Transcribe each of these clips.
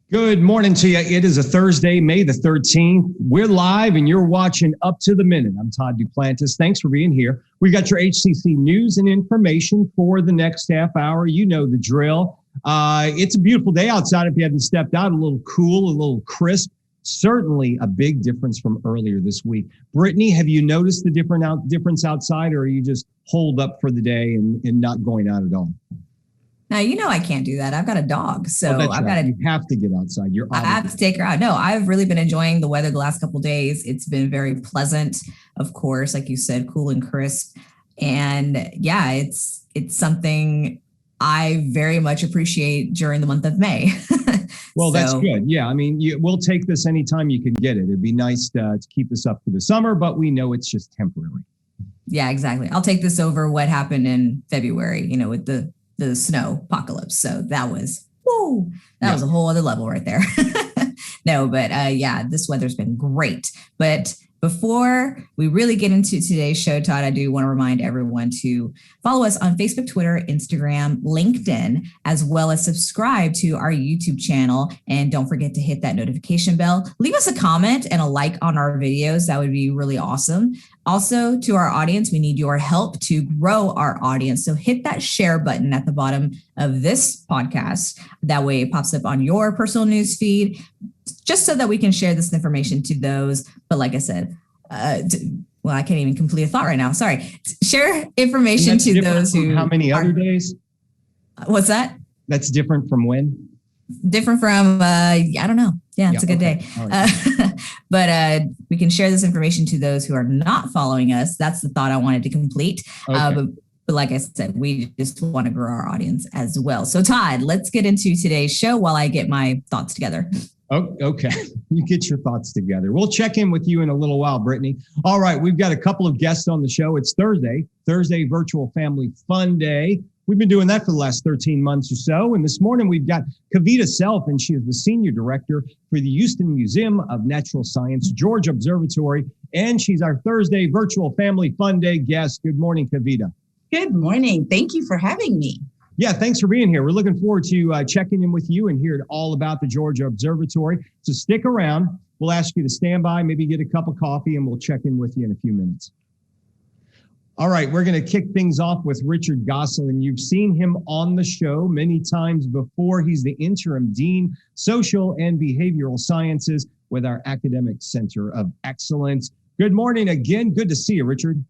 Good morning to you. It is a Thursday, May the 13th. We're live and you're watching Up to the Minute. I'm Todd Duplantis. Thanks for being here. We've got your HCC news and information for the next half hour. You know the drill. It's a beautiful day outside. If you haven't stepped out, a little cool, a little crisp. Certainly a big difference from earlier this week. Brittany, have you noticed the difference outside, or are you just holed up for the day and not going out at all? Now, you know I can't do that. I've got a dog, so I've got to. You have to get outside. I have to take her out. No, I've really been enjoying the weather the last couple of days. It's been very pleasant, of course, like you said, cool and crisp. And yeah, it's something I very much appreciate during the month of May. Well, that's good. Yeah, I mean, we'll take this anytime you can get it. It'd be nice to keep this up for the summer, but we know it's just temporary. Yeah, exactly. I'll take this over what happened in February, with the snow apocalypse. So that was a whole other level right there. No, but this weather's been great. But before we really get into today's show, Todd, I do want to remind everyone to follow us on Facebook, Twitter, Instagram, LinkedIn, as well as subscribe to our YouTube channel. And don't forget to hit that notification bell. Leave us a comment and a like on our videos. That would be really awesome. Also, to our audience, we need your help to grow our audience. So hit that share button at the bottom of this podcast. That way it pops up on your personal news feed, just so that we can share this information to those. But like I said, I can't even complete a thought right now. Sorry. Share information to those who. How many other days? What's that? That's different from when? Different from, I don't know. Yeah, it's a good day. Right. But we can share this information to those who are not following us. That's the thought I wanted to complete. Okay. But like I said, we just want to grow our audience as well. So Todd, let's get into today's show while I get my thoughts together. Oh, okay. You get your thoughts together. We'll check in with you in a little while, Brittany. All right. We've got a couple of guests on the show. It's Thursday Virtual Family Fun Day. We've been doing that for the last 13 months or so. And this morning we've got Kavita Self, and she is the Senior Director for the Houston Museum of Natural Science, George Observatory. And she's our Thursday Virtual Family Fun Day guest. Good morning, Kavita. Good morning. Thank you for having me. Yeah, thanks for being here. We're looking forward to checking in with you and hearing all about the George Observatory. So stick around. We'll ask you to stand by, maybe get a cup of coffee, and we'll check in with you in a few minutes. All right, we're going to kick things off with Richard Gosselin. You've seen him on the show many times before. He's the Interim Dean, Social and Behavioral Sciences with our Academic Center of Excellence. Good morning again. Good to see you, Richard.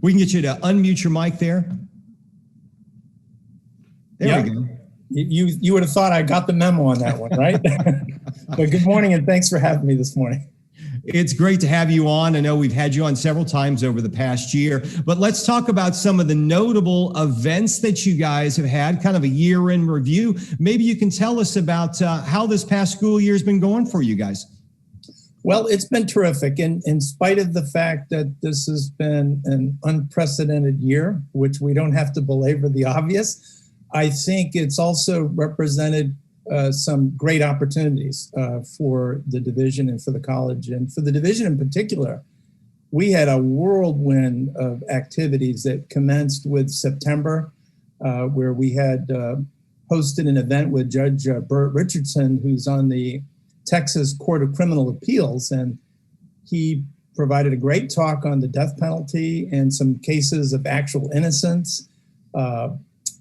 We can get you to unmute your mic there. There we go. You would have thought I got the memo on that one, right? But good morning, and thanks for having me this morning. It's great to have you on. I know we've had you on several times over the past year, but let's talk about some of the notable events that you guys have had, kind of a year in review. Maybe you can tell us about how this past school year has been going for you guys. Well, it's been terrific. And in spite of the fact that this has been an unprecedented year, which we don't have to belabor the obvious, I think it's also represented some great opportunities for the division and for the college. And for the division in particular, we had a whirlwind of activities that commenced with September, where we had hosted an event with Judge Burt Richardson, who's on the Texas Court of Criminal Appeals. And he provided a great talk on the death penalty and some cases of actual innocence.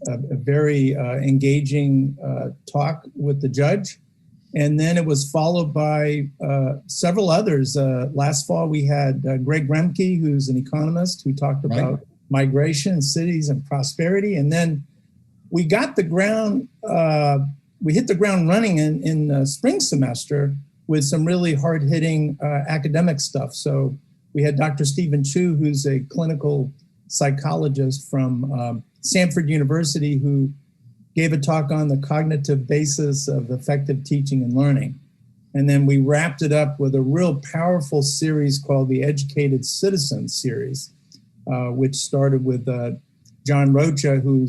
A very engaging talk with the judge. And then it was followed by several others. Last fall, we had Greg Remke, who's an economist, who talked about migration, cities, and prosperity. And then we got the ground, we hit the ground running in spring semester with some really hard-hitting academic stuff. So we had Dr. Stephen Chu, who's a clinical psychologist from Stanford University, who gave a talk on the cognitive basis of effective teaching and learning. And then we wrapped it up with a real powerful series called the Educated Citizen series, which started with John Rocha, who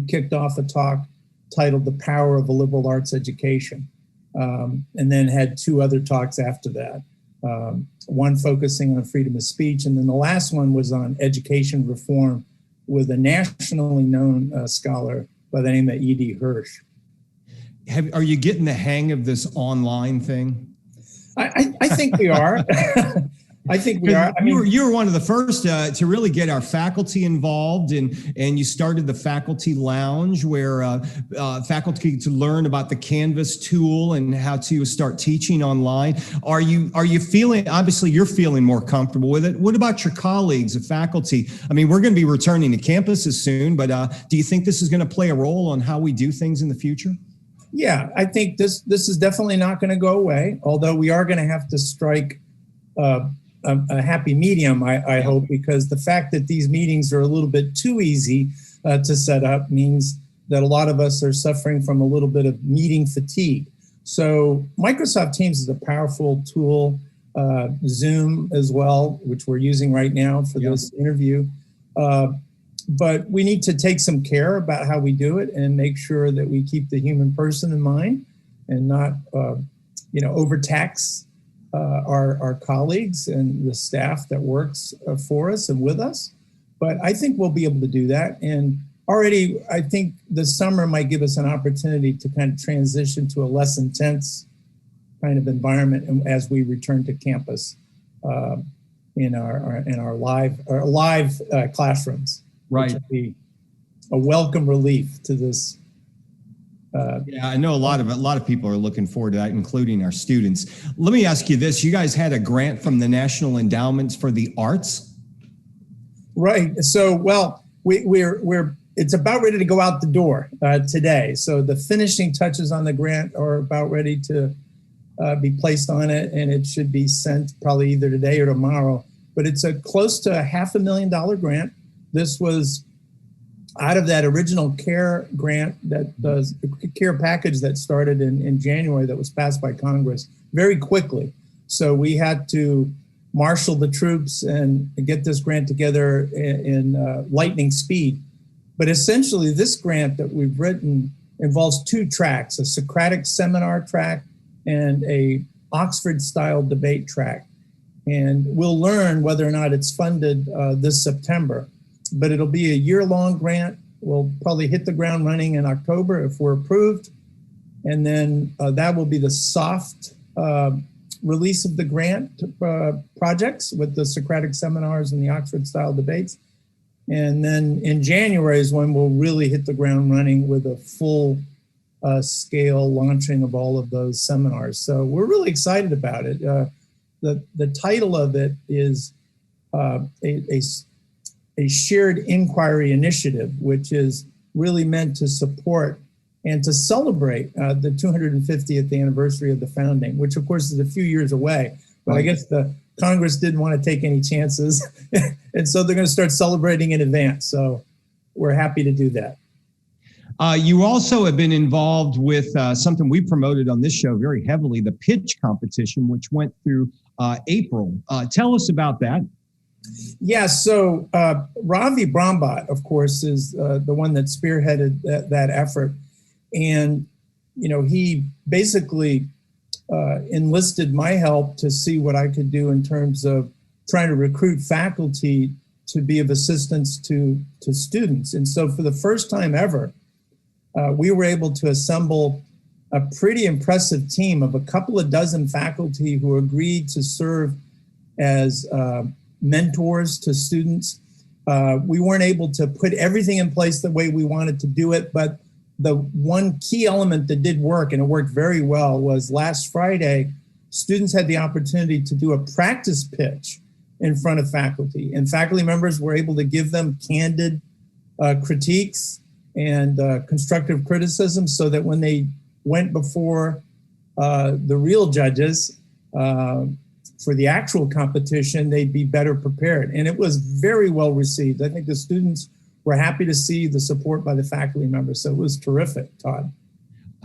kicked off a talk titled The Power of a Liberal Arts Education, and then had two other talks after that, one focusing on freedom of speech, and then the last one was on education reform with a nationally known scholar, by the name of E.D. Hirsch. Are you getting the hang of this online thing? I think we are. I think we are. You were one of the first to really get our faculty involved, and you started the faculty lounge where faculty to learn about the Canvas tool and how to start teaching online. Are you feeling? Obviously, you're feeling more comfortable with it. What about your colleagues, the faculty? I mean, we're going to be returning to campuses soon, but do you think this is going to play a role on how we do things in the future? Yeah, I think this is definitely not going to go away. Although we are going to have to strike a happy medium, I hope, because the fact that these meetings are a little bit too easy to set up means that a lot of us are suffering from a little bit of meeting fatigue. So Microsoft Teams is a powerful tool, Zoom as well, which we're using right now for this interview. But we need to take some care about how we do it and make sure that we keep the human person in mind and not, overtax our colleagues and the staff that works for us and with us. But I think we'll be able to do that. And already, I think the summer might give us an opportunity to kind of transition to a less intense kind of environment as we return to campus in our live classrooms. Right. Which would be a welcome relief to this. Yeah, I know a lot of people are looking forward to that, including our students. Let me ask you this. You guys had a grant from the National Endowments for the Arts? Right. So, well, it's about ready to go out the door today. So the finishing touches on the grant are about ready to be placed on it, and it should be sent probably either today or tomorrow. But it's close to a $500,000 grant. This was out of that original CARE grant, that does CARE package that started in January, that was passed by Congress very quickly. So we had to marshal the troops and get this grant together in lightning speed. But essentially, this grant that we've written involves two tracks: a Socratic seminar track and a Oxford-style debate track. And we'll learn whether or not it's funded this September. But it'll be a year-long grant. We'll probably hit the ground running in October if we're approved. And then that will be the soft release of the grant projects with the Socratic seminars and the Oxford-style debates. And then in January is when we'll really hit the ground running with a full scale launching of all of those seminars. So we're really excited about it. The title of it is a shared inquiry initiative, which is really meant to support and to celebrate the 250th anniversary of the founding, which of course is a few years away. But I guess the Congress didn't want to take any chances. And so they're going to start celebrating in advance. So we're happy to do that. You also have been involved with something we promoted on this show very heavily, the pitch competition, which went through April. Tell us about that. Yeah, so Ravi Brahmbhatt, of course, is the one that spearheaded that effort. And, he basically enlisted my help to see what I could do in terms of trying to recruit faculty to be of assistance to students. And so for the first time ever, we were able to assemble a pretty impressive team of a couple of dozen faculty who agreed to serve as mentors to students. We weren't able to put everything in place the way we wanted to do it, but the one key element that did work, and it worked very well, was last Friday, students had the opportunity to do a practice pitch in front of faculty, and faculty members were able to give them candid critiques and constructive criticism, so that when they went before the real judges for the actual competition, they'd be better prepared. And it was very well received. I think the students were happy to see the support by the faculty members. So it was terrific, Todd.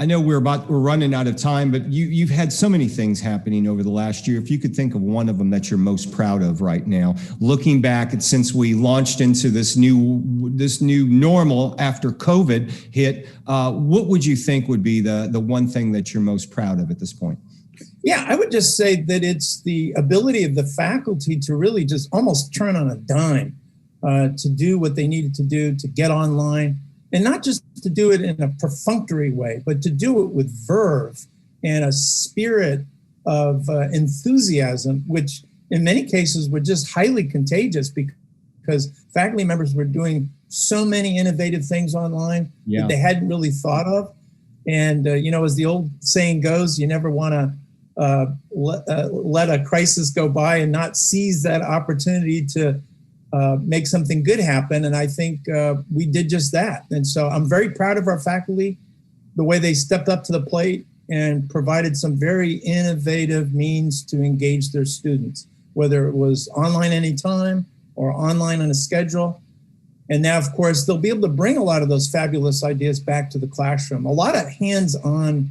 I know we're running out of time, but you've had so many things happening over the last year. If you could think of one of them that you're most proud of right now, looking back at since we launched into this new normal after COVID hit, what would you think would be the one thing that you're most proud of at this point? Yeah, I would just say that it's the ability of the faculty to really just almost turn on a dime to do what they needed to do, to get online, and not just to do it in a perfunctory way, but to do it with verve and a spirit of enthusiasm, which in many cases were just highly contagious because faculty members were doing so many innovative things online that they hadn't really thought of. And, as the old saying goes, you never want to let a crisis go by and not seize that opportunity to make something good happen. And I think we did just that. And so I'm very proud of our faculty, the way they stepped up to the plate and provided some very innovative means to engage their students, whether it was online anytime or online on a schedule. And now, of course, they'll be able to bring a lot of those fabulous ideas back to the classroom. A lot of hands-on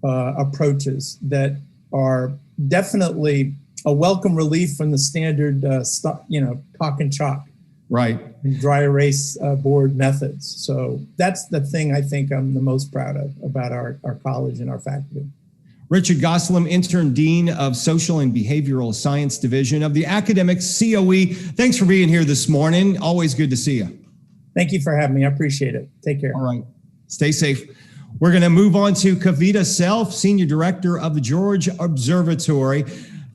approaches that are definitely a welcome relief from the standard, talk and chalk, right, and dry erase board methods. So that's the thing I think I'm the most proud of about our college and our faculty. Richard Gosselin, Interim Dean of Social and Behavioral Science Division of the Academic COE. Thanks for being here this morning. Always good to see you. Thank you for having me. I appreciate it. Take care. All right. Stay safe. We're going to move on to Kavita Self, Senior Director of the George Observatory.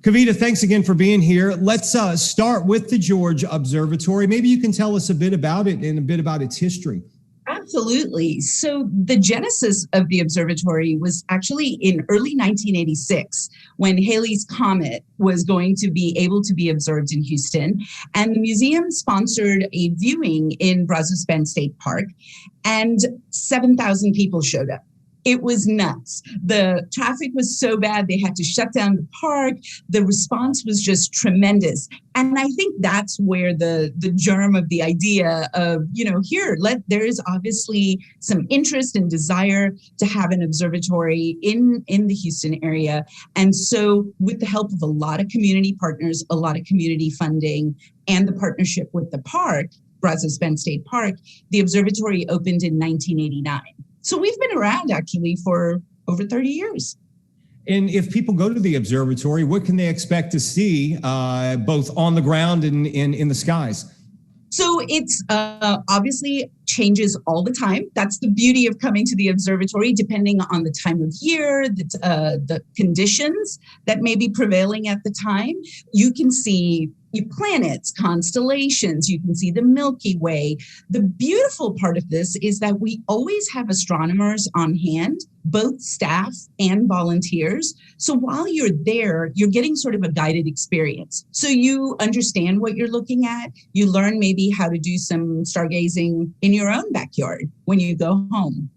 Kavita, thanks again for being here. Let's start with the George Observatory. Maybe you can tell us a bit about it and a bit about its history. Absolutely. So the genesis of the observatory was actually in early 1986 when Halley's Comet was going to be able to be observed in Houston. And the museum sponsored a viewing in Brazos Bend State Park, and 7,000 people showed up. It was nuts. The traffic was so bad, they had to shut down the park. The response was just tremendous. And I think that's where the germ of the idea of, there is obviously some interest and desire to have an observatory in the Houston area. And so with the help of a lot of community partners, a lot of community funding, and the partnership with the park, Brazos Bend State Park, the observatory opened in 1989. So we've been around actually for over 30 years. And if people go to the observatory, what can they expect to see both on the ground and in the skies? So it's obviously changes all the time. That's the beauty of coming to the observatory, depending on the time of year, the conditions that may be prevailing at the time. You can see planets, constellations, you can see the Milky Way. The beautiful part of this is that we always have astronomers on hand, both staff and volunteers. So while you're there, you're getting sort of a guided experience. So you understand what you're looking at. You learn maybe how to do some stargazing in your own backyard when you go home.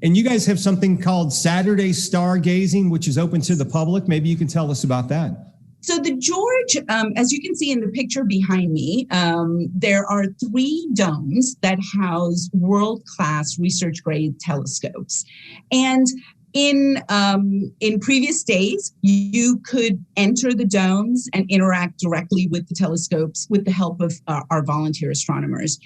And you guys have something called Saturday Stargazing, which is open to the public. Maybe you can tell us about that. So the George, as you can see in the picture behind me, there are 3 domes that house world-class research-grade telescopes. And in previous days, you could enter the domes and interact directly with the telescopes with the help of our volunteer astronomers.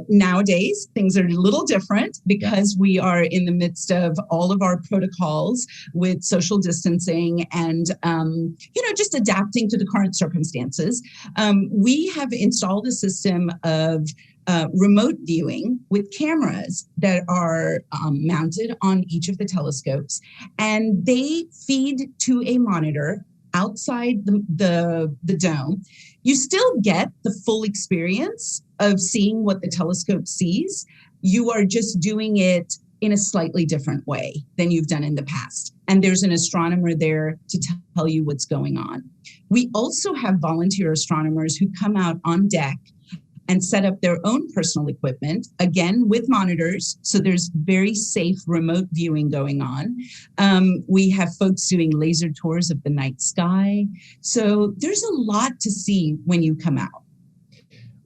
Nowadays, things are a little different because we are in the midst of all of our protocols with social distancing and, just adapting to the current circumstances. We have installed a system of remote viewing with cameras that are mounted on each of the telescopes, and they feed to a monitor outside the dome. You still get the full experience of seeing what the telescope sees. You are just doing it in a slightly different way than you've done in the past. And there's an astronomer there to tell you what's going on. We also have volunteer astronomers who come out on deck and set up their own personal equipment, again, with monitors. So there's very safe remote viewing going on. We have folks doing laser tours of the night sky. So there's a lot to see when you come out.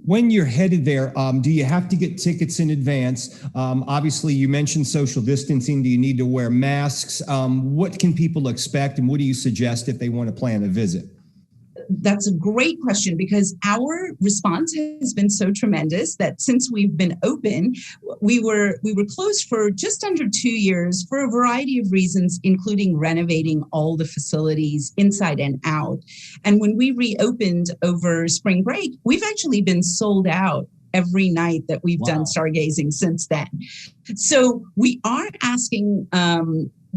When you're headed there, do you have to get tickets in advance? Obviously, you mentioned social distancing. Do you need to wear masks? What can people expect, and what do you suggest if they want to plan a visit? That's a great question, because our response has been so tremendous that since we've been open, we were closed for just under 2 years for a variety of reasons, including renovating all the facilities inside and out. And when we reopened over spring break, we've actually been sold out every night that we've done stargazing since then. So we are asking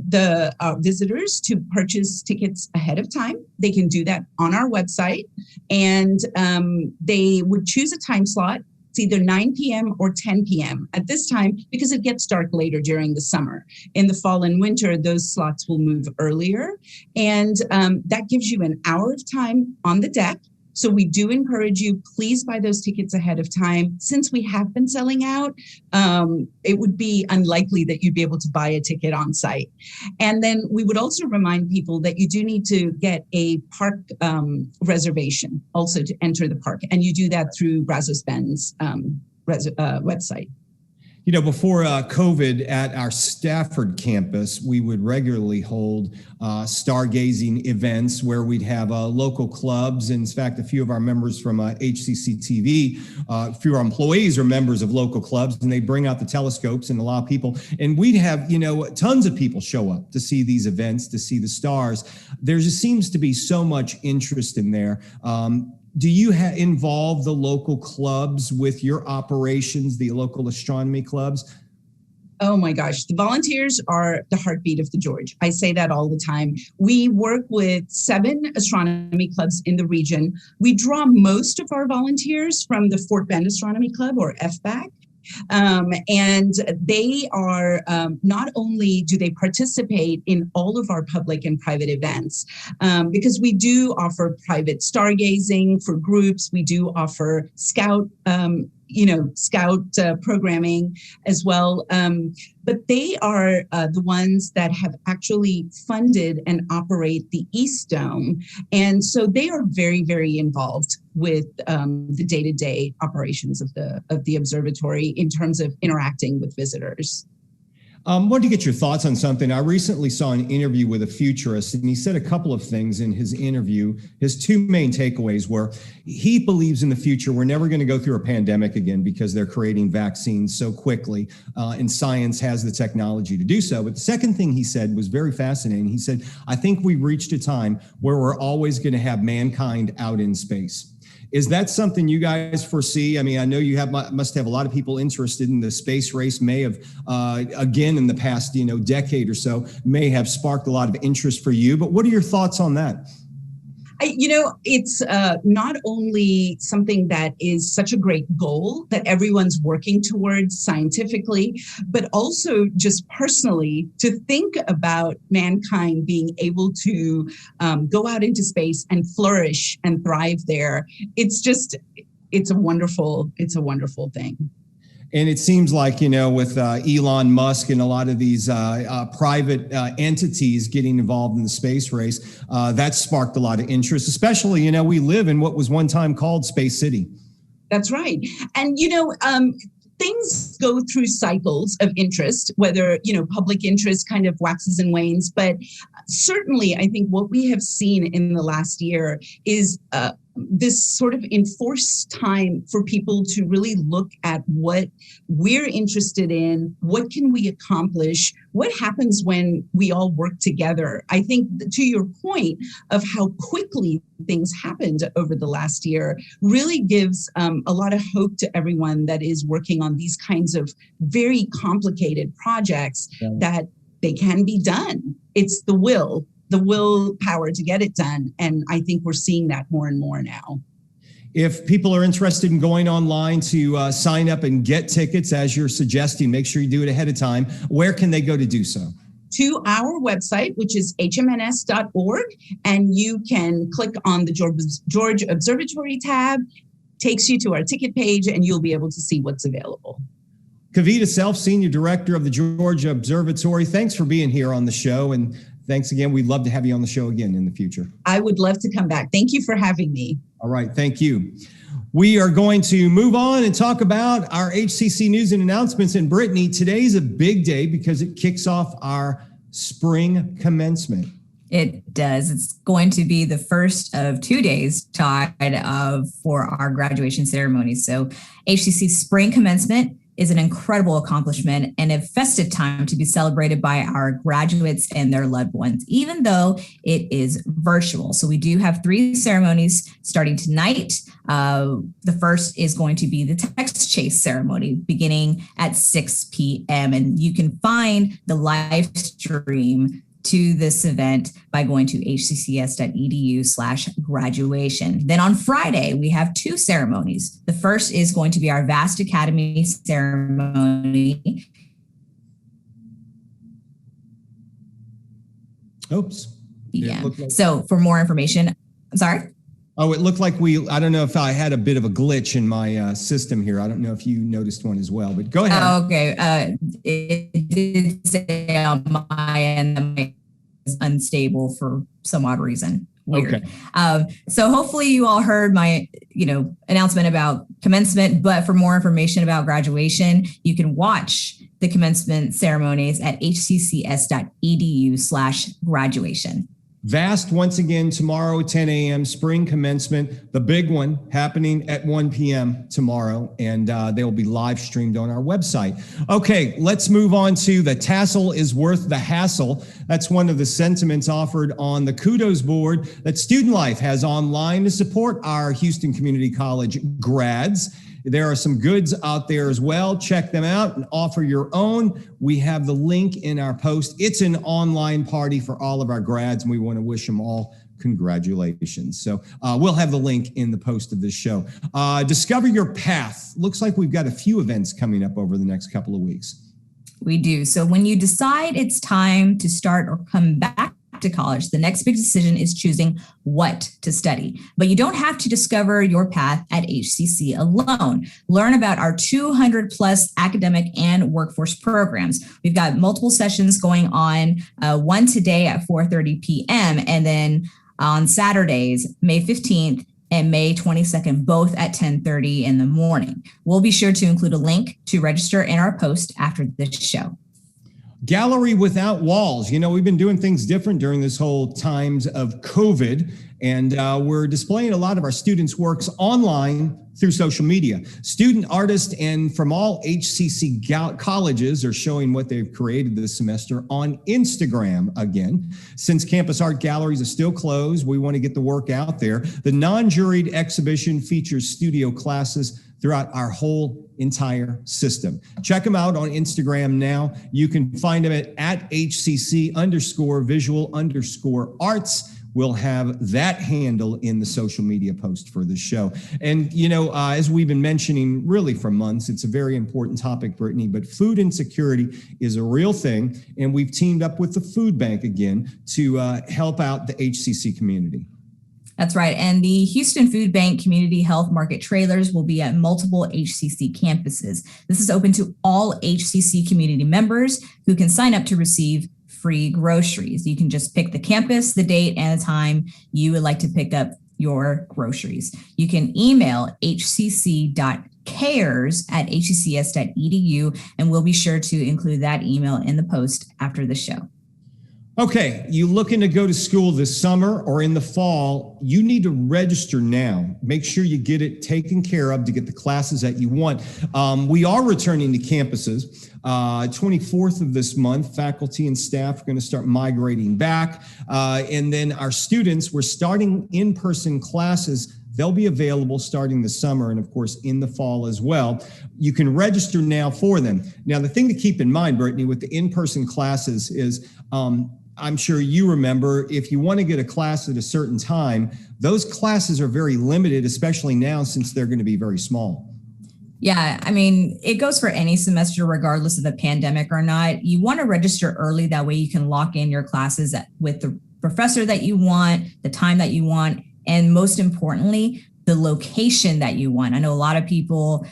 the visitors to purchase tickets ahead of time. They can do that on our website, and they would choose a time slot. It's either 9 p.m. or 10 p.m. at this time, because it gets dark later during the summer. In the fall and winter, those slots will move earlier, and that gives you an hour of time on the deck. So we do encourage you, please buy those tickets ahead of time. Since we have been selling out, it would be unlikely that you'd be able to buy a ticket on site. And then we would also remind people that you do need to get a park reservation also to enter the park. And you do that through Brazos-Ben's website. You know, before COVID, at our Stafford campus, we would regularly hold stargazing events where we'd have local clubs. And in fact, a few of our members from HCCTV, a few of our employees are members of local clubs, and they bring out the telescopes and allow people. And we'd have, you know, tons of people show up to see these events, to see the stars. There just seems to be so much interest in there. Do you involve the local clubs with your operations, the local astronomy clubs? Oh my gosh, the volunteers are the heartbeat of the George. I say that all the time. We work with 7 astronomy clubs in the region. We draw most of our volunteers from the Fort Bend Astronomy Club, or FBAC. And they are, not only do they participate in all of our public and private events, because we do offer private stargazing for groups. We do offer scout programming as well. But they are the ones that have actually funded and operate the East Dome. And so they are very, very involved with the day-to-day operations of the observatory in terms of interacting with visitors. I wanted to get your thoughts on something. I recently saw an interview with a futurist, and he said a couple of things in his interview. His 2 main takeaways were he believes in the future we're never going to go through a pandemic again because they're creating vaccines so quickly, and science has the technology to do so. But the second thing he said was very fascinating. He said, I think we reached a time where we're always going to have mankind out in space. Is that something you guys foresee? I mean, I know you must have a lot of people interested in the space race. May have, again, in the past, decade or so, may have sparked a lot of interest for you. But what are your thoughts on that? It's not only something that is such a great goal that everyone's working towards scientifically, but also just personally to think about mankind being able to go out into space and flourish and thrive there. It's a wonderful thing. And it seems like, with Elon Musk and a lot of these private entities getting involved in the space race, that sparked a lot of interest, especially, we live in what was one time called Space City. That's right. And, things go through cycles of interest, whether, public interest kind of waxes and wanes. But certainly, I think what we have seen in the last year is this sort of enforced time for people to really look at what we're interested in, what can we accomplish, what happens when we all work together. I think to your point of how quickly things happened over the last year really gives a lot of hope to everyone that is working on these kinds of very complicated projects, that they can be done. It's the willpower to get it done. And I think we're seeing that more and more now. If people are interested in going online to sign up and get tickets, as you're suggesting, make sure you do it ahead of time. Where can they go to do so? To our website, which is hmns.org, and you can click on the George Observatory tab, takes you to our ticket page, and you'll be able to see what's available. Kavita Self, Senior Director of the George Observatory, thanks for being here on the show. And thanks again. We'd love to have you on the show again in the future. I would love to come back. Thank you for having me. All right. Thank you. We are going to move on and talk about our HCC News and Announcements. And Brittany, today's a big day because it kicks off our spring commencement. It does. It's going to be the first of 2 days tied for our graduation ceremony. So HCC spring commencement is an incredible accomplishment and a festive time to be celebrated by our graduates and their loved ones, even though it is virtual. So we do have 3 ceremonies starting tonight. The first is going to be the text chase ceremony beginning at 6 p.m. And you can find the live stream to this event by going to hccs.edu/graduation. Then on Friday, we have 2 ceremonies. The first is going to be our Vast Academy ceremony. Oops. Yeah. So for more information, I'm sorry. Oh, it looked like I don't know if I had a bit of a glitch in my system here. I don't know if you noticed one as well, but go ahead. Oh, okay. It did say on my end it was unstable for some odd reason. Weird. Okay. So hopefully you all heard my, announcement about commencement, but for more information about graduation, you can watch the commencement ceremonies at hccs.edu/graduation. Vast, once again, tomorrow at 10 a.m., spring commencement, the big one happening at 1 p.m. tomorrow, and they will be live streamed on our website. Okay, let's move on to the tassel is worth the hassle. That's one of the sentiments offered on the kudos board that Student Life has online to support our Houston Community College grads. There are some goods out there as well. Check them out and offer your own. We have the link in our post. It's an online party for all of our grads, and we want to wish them all congratulations. So we'll have the link in the post of this show. Discover your path. Looks like we've got a few events coming up over the next couple of weeks. We do. So when you decide it's time to start or come back to college, the next big decision is choosing what to study. But you don't have to discover your path at HCC alone. Learn about our 200 plus academic and workforce programs. We've got multiple sessions going on, one today at 4:30 p.m. and then on Saturdays, May 15th and May 22nd, both at 10:30 in the morning. We'll be sure to include a link to register in our post after this show. Gallery without walls. We've been doing things different during this whole times of COVID, and we're displaying a lot of our students' works online through social media. Student artists and from all HCC colleges are showing what they've created this semester on Instagram again. Since campus art galleries are still closed, we want to get the work out there. The non-juried exhibition features studio classes throughout our whole entire system. Check them out on Instagram now. You can find them at HCC_visual_arts. We'll have that handle in the social media post for this show. And, as we've been mentioning really for months, it's a very important topic, Brittany, but food insecurity is a real thing. And we've teamed up with the food bank again to help out the HCC community. That's right. And the Houston Food Bank Community Health Market trailers will be at multiple HCC campuses. This is open to all HCC community members who can sign up to receive free groceries. You can just pick the campus, the date, and the time you would like to pick up your groceries. You can email hcc.cares@hccs.edu, and we'll be sure to include that email in the post after the show. Okay, you looking to go to school this summer or in the fall, you need to register now. Make sure you get it taken care of to get the classes that you want. We are returning to campuses. 24th of this month, faculty and staff are going to start migrating back. And then our students, we're starting in-person classes. They'll be available starting this summer and, of course, in the fall as well. You can register now for them. Now, the thing to keep in mind, Brittany, with the in-person classes is I'm sure you remember, if you want to get a class at a certain time, those classes are very limited, especially now since they're going to be very small. Yeah, it goes for any semester, regardless of the pandemic or not. You want to register early. That way you can lock in your classes with the professor that you want, the time that you want, and most importantly, the location that you want. I know a lot of people,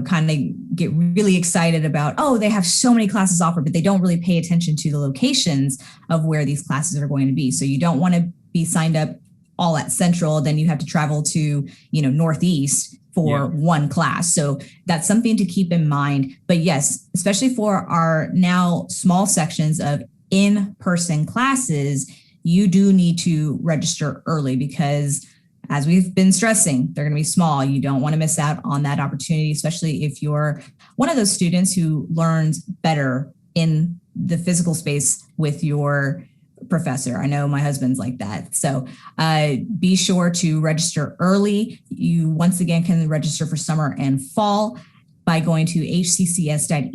kind of get really excited about, they have so many classes offered, but they don't really pay attention to the locations of where these classes are going to be. So you don't want to be signed up all at Central, then you have to travel to, Northeast for one class. So that's something to keep in mind. But yes, especially for our now small sections of in-person classes, you do need to register early because as we've been stressing, they're going to be small. You don't want to miss out on that opportunity, especially if you're one of those students who learns better in the physical space with your professor. I know my husband's like that. So be sure to register early. You once again can register for summer and fall by going to hccs.edu/now.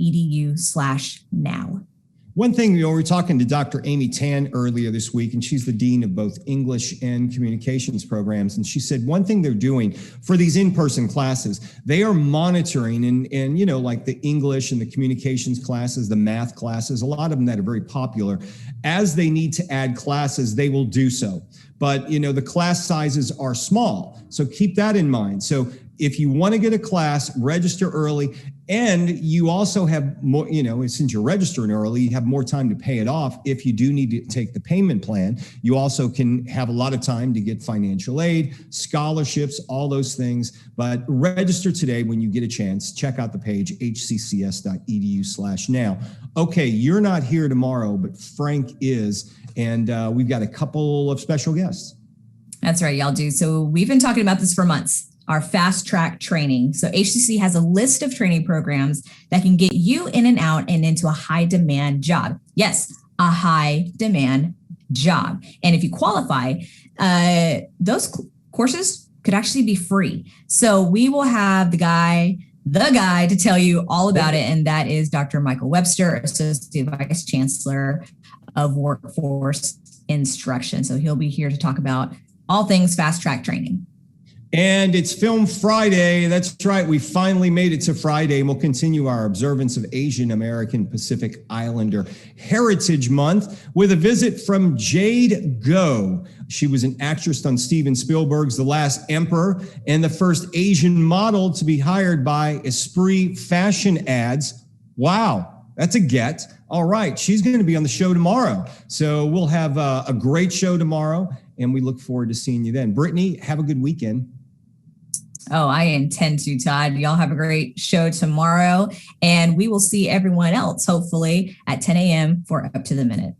One thing, we were talking to Dr. Amy Tan earlier this week, and she's the dean of both English and communications programs. And she said one thing they're doing for these in-person classes, they are monitoring and like the English and the communications classes, the math classes, a lot of them that are very popular. As they need to add classes, they will do so. But, the class sizes are small. So keep that in mind. So if you want to get a class, register early. And you also have more, since you're registering early, you have more time to pay it off. If you do need to take the payment plan, you also can have a lot of time to get financial aid, scholarships, all those things. But register today when you get a chance. Check out the page, hccs.edu/now. Okay, you're not here tomorrow, but Frank is. And we've got a couple of special guests. That's right, y'all do. So we've been talking about this for months. Our fast track training. So HCC has a list of training programs that can get you in and out and into a high demand job. Yes, a high demand job. And if you qualify, those courses could actually be free. So we will have the guy to tell you all about it. And that is Dr. Michael Webster, Associate Vice Chancellor of Workforce Instruction. So he'll be here to talk about all things fast track training. And it's Film Friday. That's right. We finally made it to Friday, and we'll continue our observance of Asian American Pacific Islander Heritage Month with a visit from Jade Go. She was an actress on Steven Spielberg's The Last Emperor and the first Asian model to be hired by Esprit Fashion Ads. Wow, that's a get. All right, she's going to be on the show tomorrow. So we'll have a great show tomorrow, and we look forward to seeing you then. Brittany, have a good weekend. Oh, I intend to, Todd. Y'all have a great show tomorrow, and we will see everyone else, hopefully, at 10 a.m. for Up to the Minute.